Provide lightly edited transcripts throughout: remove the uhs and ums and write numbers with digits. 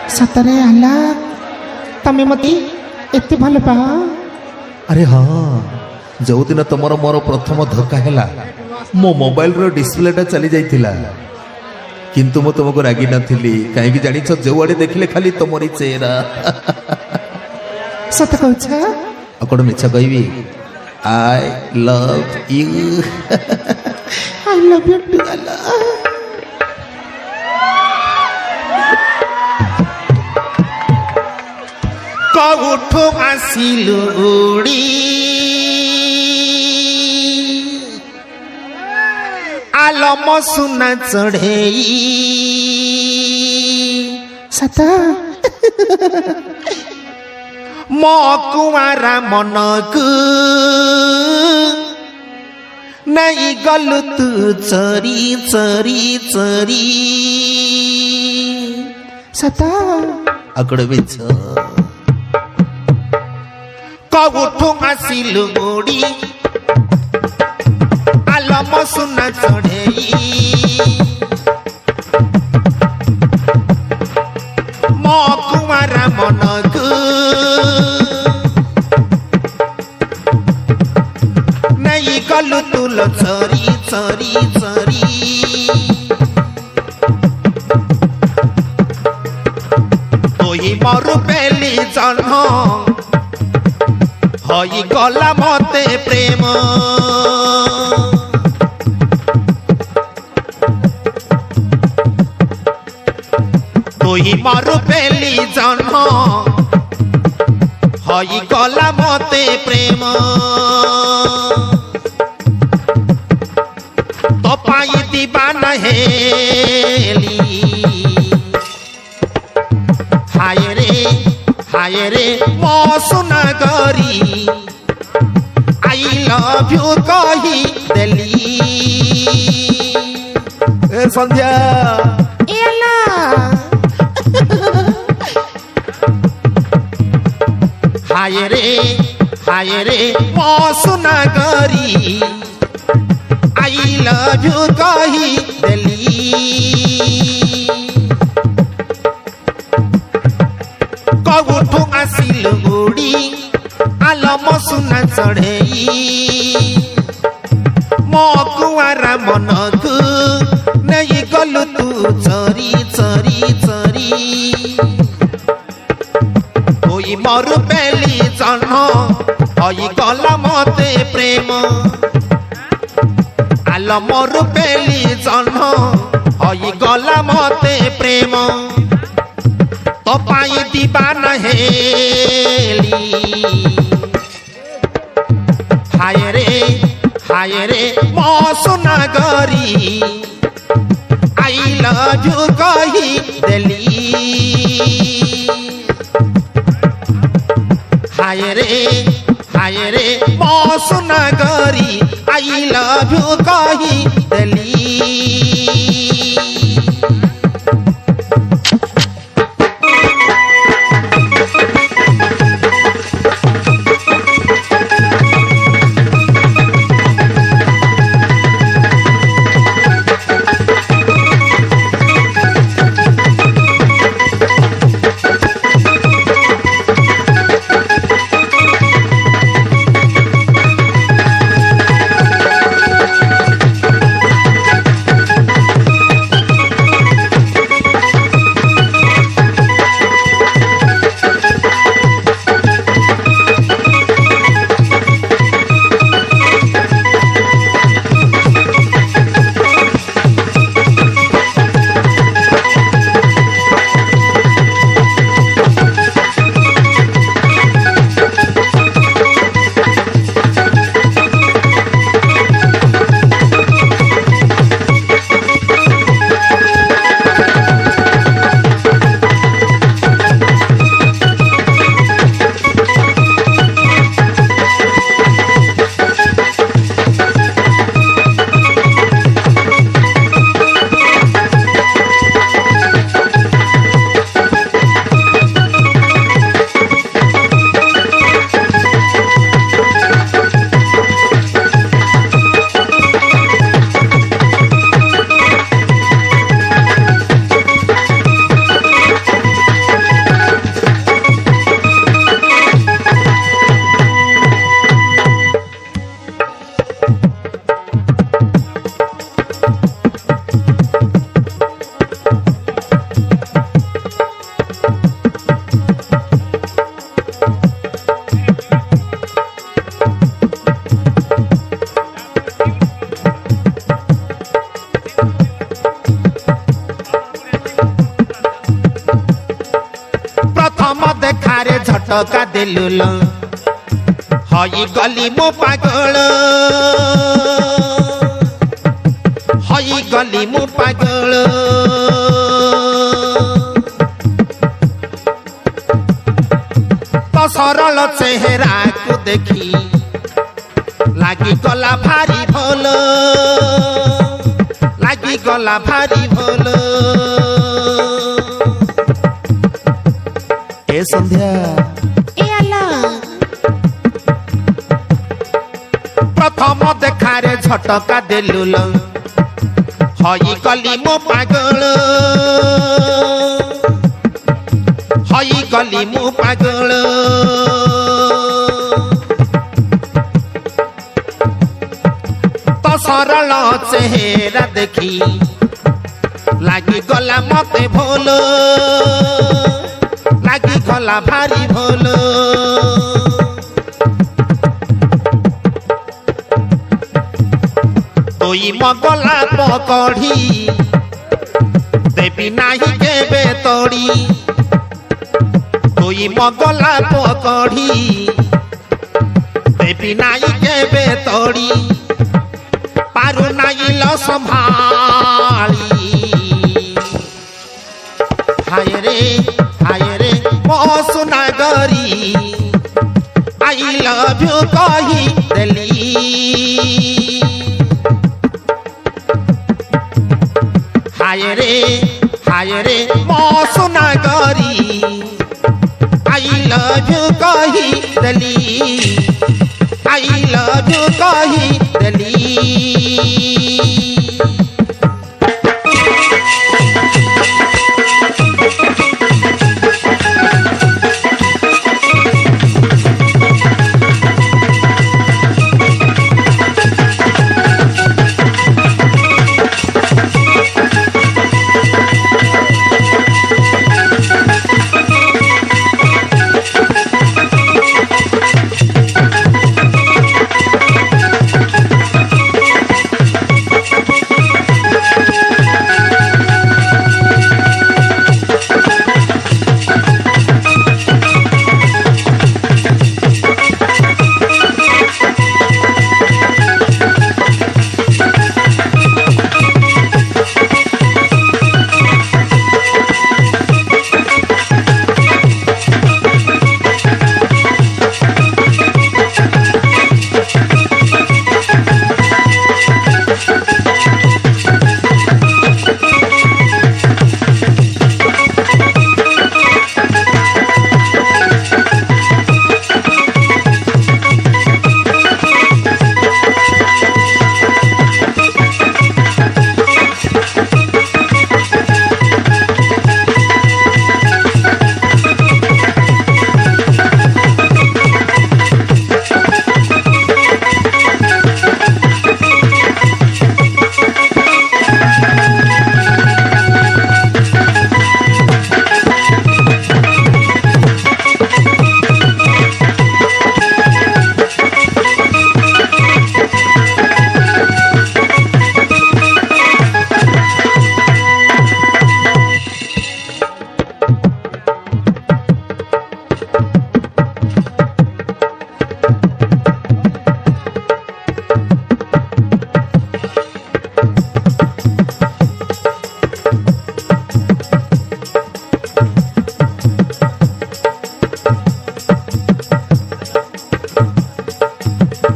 सतरे आला तमे मते एते भल पा। अरे हाँ जो दिन तुमर मोर प्रथम धक्का है मो मोबाइल रो डिस्प्लेटा चली जाइथिला किंतु मु तुमको रागी नथिली कहीं जानी जो आड़े देखले खाली तुमरी चेहरा। सत कहछ अकड़ मिछ कहबी I love you. I love you too आला। कौठो आसिलु उड़ी आलम सुना चढ़ेई सता मो कुआरा मनकु नहीं गलु तू चरी चरी चरी सता अकड़ बिछ कौठो आसिलु उड़ी आलम सुना चढ़ेई मो कुआरा मनकु नहीं गलु तुल चरी चरी चरी तोही मरु पेली जन्म हई गला मते प्रेम तोही मरु पेली जन्म हई गला मते प्रेम तो पाई दीवाना हेली हाय रे मो सुना गरी आई लव यू कही देली। ए संध्या एला हाय रे मो सुना गरी आई लव यू कही देली। कौठो आसिल उड़ी आलम सुना चढ़ेई मो कुआरा मनकु नहीं गलु तू चरी चरी चरी कोई मरु पेली जन्म हई गला मते प्रेम आल मरु पेली जन्म हई गला मते प्रेम तो पाई दीवाना हेली हाय रे मो सुना गरी आई लव यू कही देली। हाय रे मो सुना गरी आई लव यू कही देली। देखारे झटका देलुल हई गली मो पागल हई गली मो पागल तो सरल चेहरा को देखी लागी गला भारी भल लागी गला भारी भल ए संध्या ए आला प्रथम देखारे झटका देलुल हई गली मो पागल हई गली मो पागल तो सरल चेहरा देखी लागी गला मते भोल लागी गला भारी भोल तोई मगला पकड़ी देवी नाही केबे तोड़ी तोई मगला पकड़ी देवी नाही केबे तोड़ी पारु नाही ल संभाली हाय रे मो सुनागरी आई लव यू कही देली हाय रे मो सुनागरी आई लव यू कही देली आई लव यू कही देली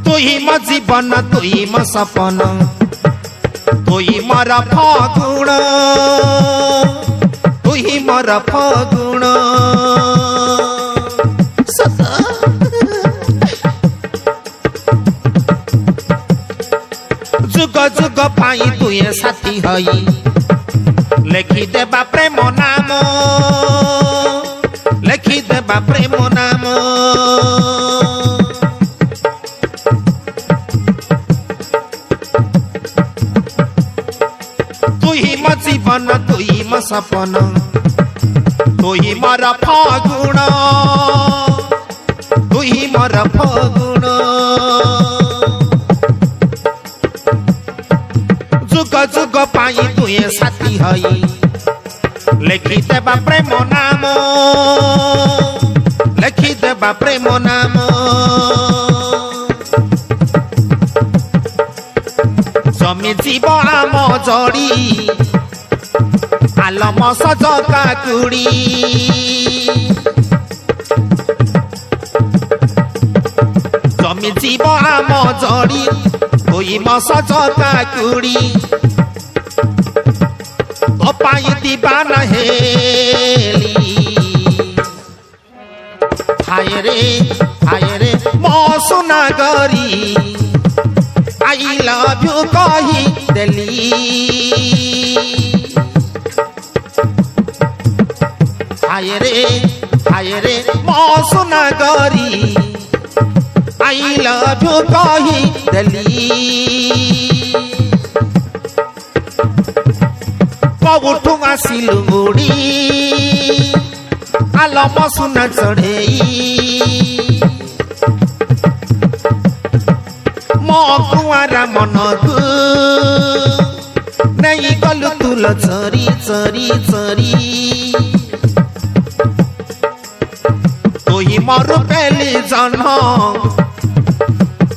तुही म जीवन तुही म सपन तुही मर फगुण तुही मर फगुण जुग जुग पाई तुए साथी हई लेखि देबा प्रेम नाम लेखि देबा प्रेम नाम तुही म जीवन तुही म सपन तुही मर फगुण तुही मर फगुण जुग जुग पाई तुए साथी हई लेखि देबा प्रेम नाम ଲେଖିଦେବା ପ୍ରେମ ନାମ ଜମି ଯିବ ଆମ ଜଡ଼ି ଆଲମ ସଜ କାକୁଡ଼ି ଜମି ଯିବ ଆମ ଜଡ଼ି ହୋଇମ ସଜ କାକୁଡ଼ି ତୋ ପାଇଁ ଦିବାନା ହେଲି ହାୟ ରେ ମୋ ସୁନା ଗରି I love you कही देली हाय रे मो सुना गरी I love you कही देली कबुठू आसिलु बुड़ी आलम सुना चढ़ेई मो कुआरा मनकु नहीं गलु तुल चरी चरी चरी तोही मरु पेली जन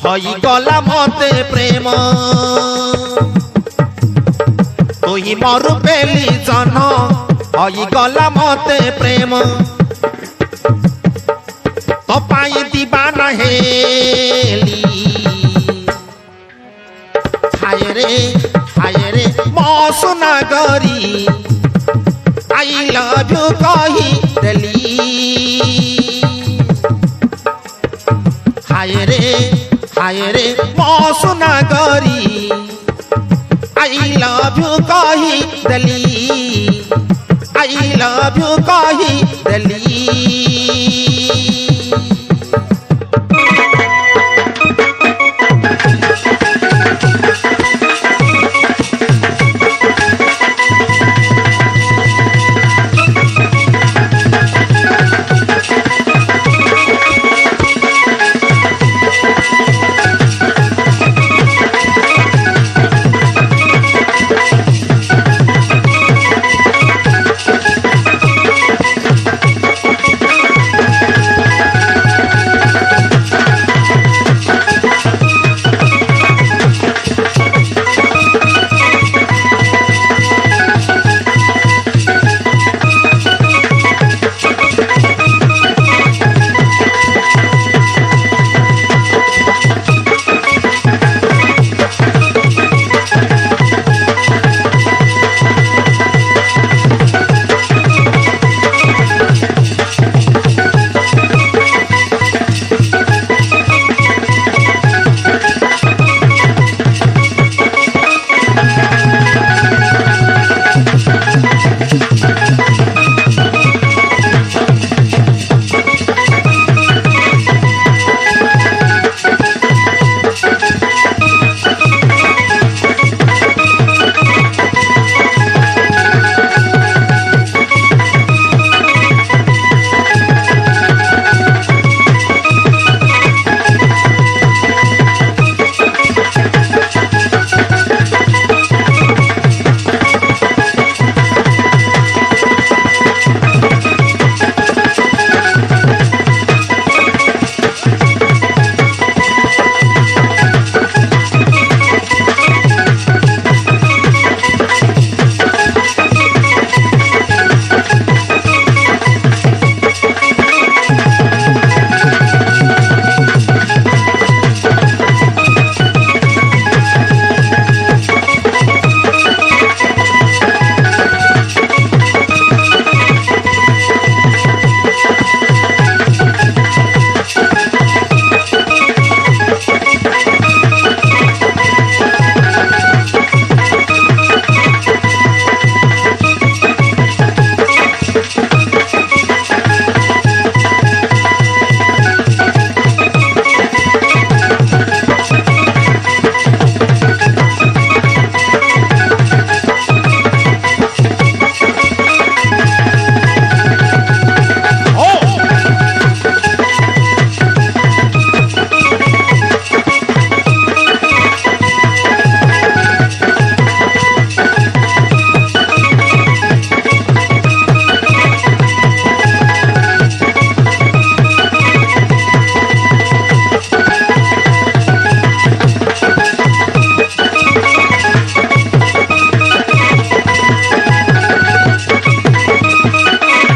हई गला मते प्रेम तोही मरु पेली जन हई गला मते प्रेम तो पाई दीवाना हेली हाय रे मो सुना गरी I love you कही देली हाय रे मो सुना गरी I love you कही देली I love you कही देली